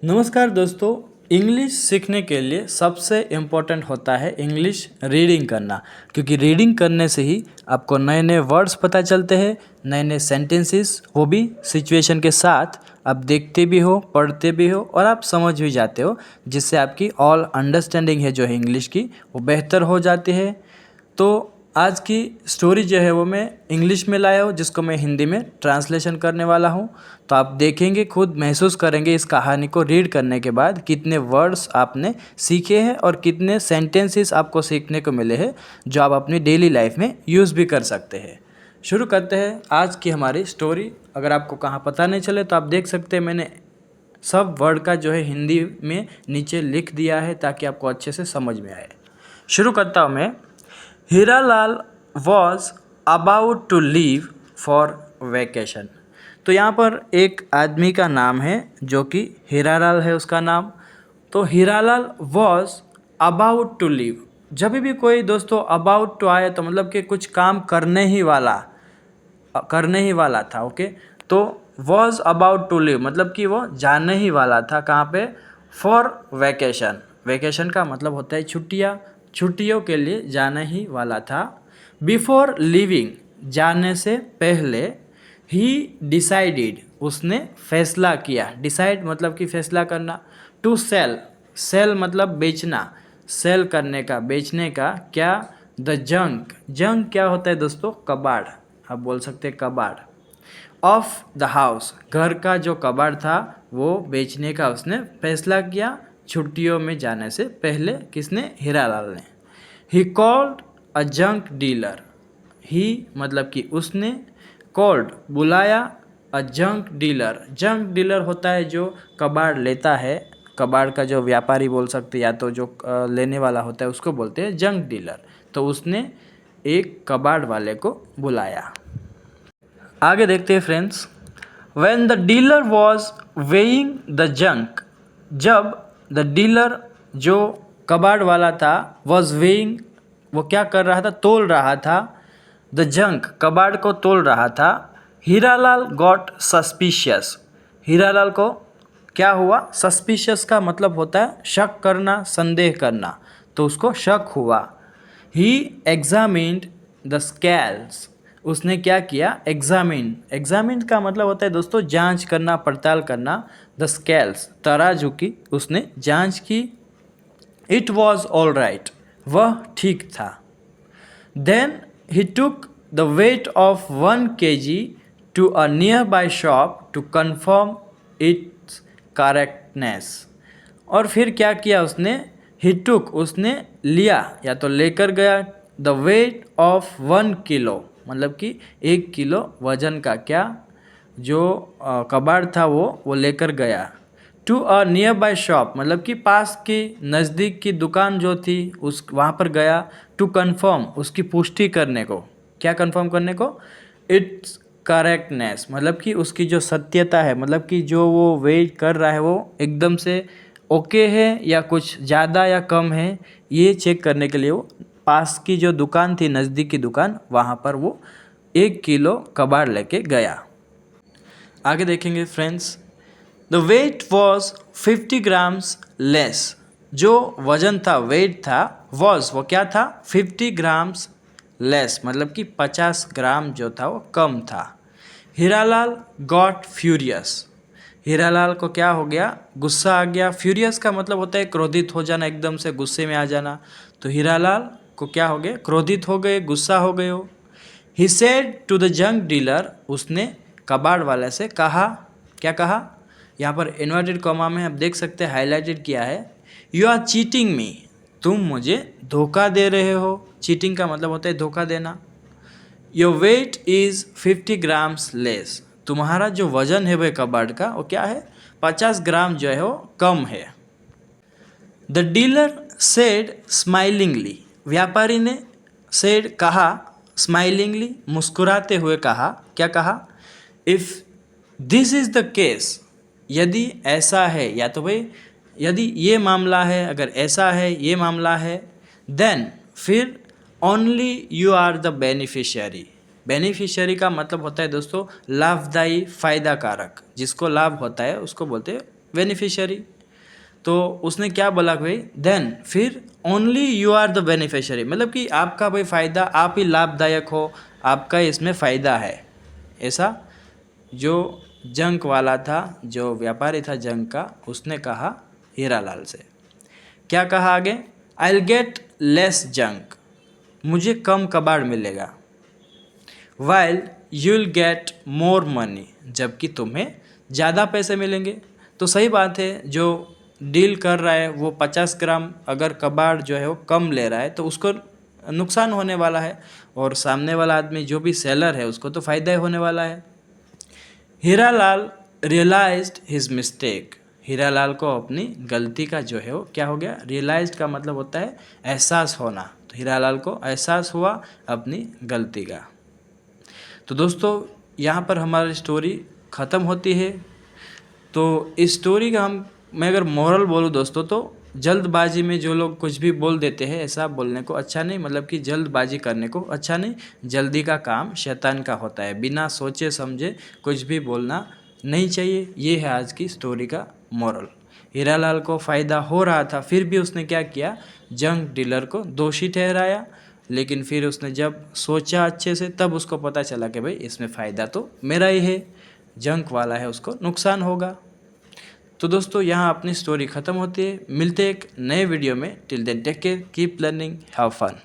नमस्कार दोस्तों। इंग्लिश सीखने के लिए सबसे इम्पोर्टेंट होता है इंग्लिश रीडिंग करना, क्योंकि रीडिंग करने से ही आपको नए नए वर्ड्स पता चलते हैं, नए नए सेंटेंसेस, वो भी सिचुएशन के साथ आप देखते भी हो, पढ़ते भी हो और आप समझ भी जाते हो, जिससे आपकी ऑल अंडरस्टैंडिंग है जो है इंग्लिश की वो बेहतर हो जाती है। तो आज की स्टोरी जो है वो मैं इंग्लिश में लाया हूँ, जिसको मैं हिंदी में ट्रांसलेशन करने वाला हूँ। तो आप देखेंगे, खुद महसूस करेंगे इस कहानी को रीड करने के बाद कितने वर्ड्स आपने सीखे हैं और कितने सेंटेंसेस आपको सीखने को मिले हैं जो आप अपनी डेली लाइफ में यूज़ भी कर सकते हैं। शुरू करते हैं आज की हमारी स्टोरी। अगर आपको कहाँ पता नहीं चले तो आप देख सकते हैं, मैंने सब वर्ड का जो है हिंदी में नीचे लिख दिया है ताकि आपको अच्छे से समझ में आए। शुरू करता हूँ मैं। Hiralal was about to leave for vacation. तो यहाँ पर एक आदमी का नाम है जो कि हीरालाल है उसका नाम। तो Hiralal was about to leave. जब भी कोई दोस्तों अबाउट टू आए तो मतलब कि कुछ काम करने ही वाला था। ओके, तो वॉज अबाउट टू लीव मतलब कि वो जाने ही वाला था। कहाँ पे? For vacation. वैकेशन का मतलब होता है छुट्टियाँ, छुट्टियों के लिए जाना ही वाला था। बिफोर लिविंग, जाने से पहले। ही डिसाइडेड, उसने फैसला किया। डिसाइड मतलब कि फैसला करना। टू सेल, सेल मतलब बेचना, सेल करने का, बेचने का। क्या? द जंक, जंक क्या होता है दोस्तों? कबाड़, आप बोल सकते हैं कबाड़। ऑफ द हाउस, घर का जो कबाड़ था वो बेचने का उसने फैसला किया छुट्टियों में जाने से पहले। किसने? हीरालाल ने। He called a junk dealer. He मतलब कि उसने, कॉल्ड बुलाया, a junk dealer. Junk dealer होता है जो कबाड़ लेता है, कबाड़ का जो व्यापारी बोल सकते हैं, या तो जो लेने वाला होता है उसको बोलते हैं जंक डीलर। तो उसने एक कबाड़ वाले को बुलाया। आगे देखते हैं friends. When the dealer was weighing the junk, जब द डीलर जो कबाड़ वाला था, वॉज वेइंग वो क्या कर रहा था? तोल रहा था। द जंक, कबाड़ को तोल रहा था। हीरालाल गॉट सस्पिशियस, हीरालाल को क्या हुआ? सस्पिशियस का मतलब होता है शक करना, संदेह करना। तो उसको शक हुआ। ही एग्जामिन्ड द स्केल्स, उसने क्या किया? एग्जामिन, एग्जामिन का मतलब होता है दोस्तों जांच करना, पड़ताल करना। द स्केल्स, तराजू की उसने जांच की। इट वॉज ऑल राइट, वह ठीक था। Then he took the weight of 1 kg to a nearby shop to confirm its correctness. और फिर क्या किया उसने? ही टुक, उसने लिया या तो लेकर गया। द वेट ऑफ 1 किलो मतलब कि 1 किलो वजन का क्या जो कबाड़ था वो लेकर गया। To a nearby shop मतलब कि पास की, नज़दीक की दुकान जो थी उस वहाँ पर गया। टू कन्फर्म, उसकी पुष्टि करने को। क्या कन्फर्म करने को? इट्स करेक्टनेस मतलब कि उसकी जो सत्यता है, मतलब कि जो वो वेट कर रहा है वो एकदम से ओके है या कुछ ज़्यादा या कम है, ये चेक करने के लिए वो पास की जो दुकान थी, नज़दीक की दुकान, वहाँ पर वो 1 किलो कबाड़ लेके गया। आगे देखेंगे friends. The wait was 50 grams less, जो वजन था, वेट था, वॉज वो क्या था? 50 ग्राम्स लेस मतलब कि 50 ग्राम जो था वो कम था। हीरालाल गॉट फ्यूरियस, हीरालाल को क्या हो गया? गुस्सा आ गया। फ्यूरियस का मतलब होता है क्रोधित हो जाना, एकदम से गुस्से में आ जाना। तो हीरालाल को क्या हो गया? क्रोधित हो गए, गुस्सा हो गए हो। He said to the junk dealer, उसने कबाड़ वाले से कहा। क्या कहा? यहाँ पर इन्वर्टेड कॉमा में आप देख सकते हैं हाईलाइटेड किया है। यू आर चीटिंग मी, तुम मुझे धोखा दे रहे हो। चीटिंग का मतलब होता है धोखा देना। Your weight is 50 grams less, तुम्हारा जो वजन है भाई कबाड़ का वो क्या है? 50 ग्राम जो है वो कम है। द डीलर सेड स्माइलिंगली, व्यापारी ने सेड कहा, स्माइलिंगली मुस्कुराते हुए कहा। क्या कहा? If this is the case, यदि ऐसा है, या तो भाई यदि ये मामला है, अगर ऐसा है, ये मामला है, देन फिर only you are the beneficiary. Beneficiary का मतलब होता है दोस्तों लाभदायी, फ़ायदा कारक, जिसको लाभ होता है उसको बोलते हैं बेनिफिशियरी। तो उसने क्या बोला भाई, देन फिर only you are the beneficiary, मतलब कि आपका भाई फ़ायदा, आप ही लाभदायक हो, आपका इसमें फ़ायदा है। ऐसा जो जंक वाला था, जो व्यापारी था जंक का, उसने कहा हीरालाल से। क्या कहा आगे, I will get less junk, मुझे कम कबाड़ मिलेगा, while you will get more money, जबकि तुम्हें ज़्यादा पैसे मिलेंगे। तो सही बात है, जो डील कर रहा है वो 50 ग्राम अगर कबाड़ जो है वो कम ले रहा है तो उसको नुकसान होने वाला है, और सामने वाला आदमी जो भी सेलर है उसको तो फ़ायदा ही होने वाला है। Hiralal realised his mistake, Hiralal को अपनी गलती का जो है वो क्या हो गया, रियलाइज्ड का मतलब होता है एहसास होना, तो हीरालाल को एहसास हुआ अपनी गलती का। तो दोस्तों यहाँ पर हमारी स्टोरी ख़त्म होती है। तो इस स्टोरी का मैं अगर मोरल बोलूँ दोस्तों, तो जल्दबाजी में जो लोग कुछ भी बोल देते हैं, ऐसा बोलने को अच्छा नहीं, मतलब कि जल्दबाजी करने को अच्छा नहीं। जल्दी का काम शैतान का होता है, बिना सोचे समझे कुछ भी बोलना नहीं चाहिए। ये है आज की स्टोरी का मोरल। हीरालाल को फ़ायदा हो रहा था, फिर भी उसने क्या किया, जंक डीलर को दोषी ठहराया। लेकिन फिर उसने जब सोचा अच्छे से, तब उसको पता चला कि भाई इसमें फ़ायदा तो मेरा ही है, जंक वाला है उसको नुकसान होगा। तो दोस्तों यहाँ अपनी स्टोरी ख़त्म होती है। मिलते हैं एक नए वीडियो में। Till then take care, keep learning, have fun.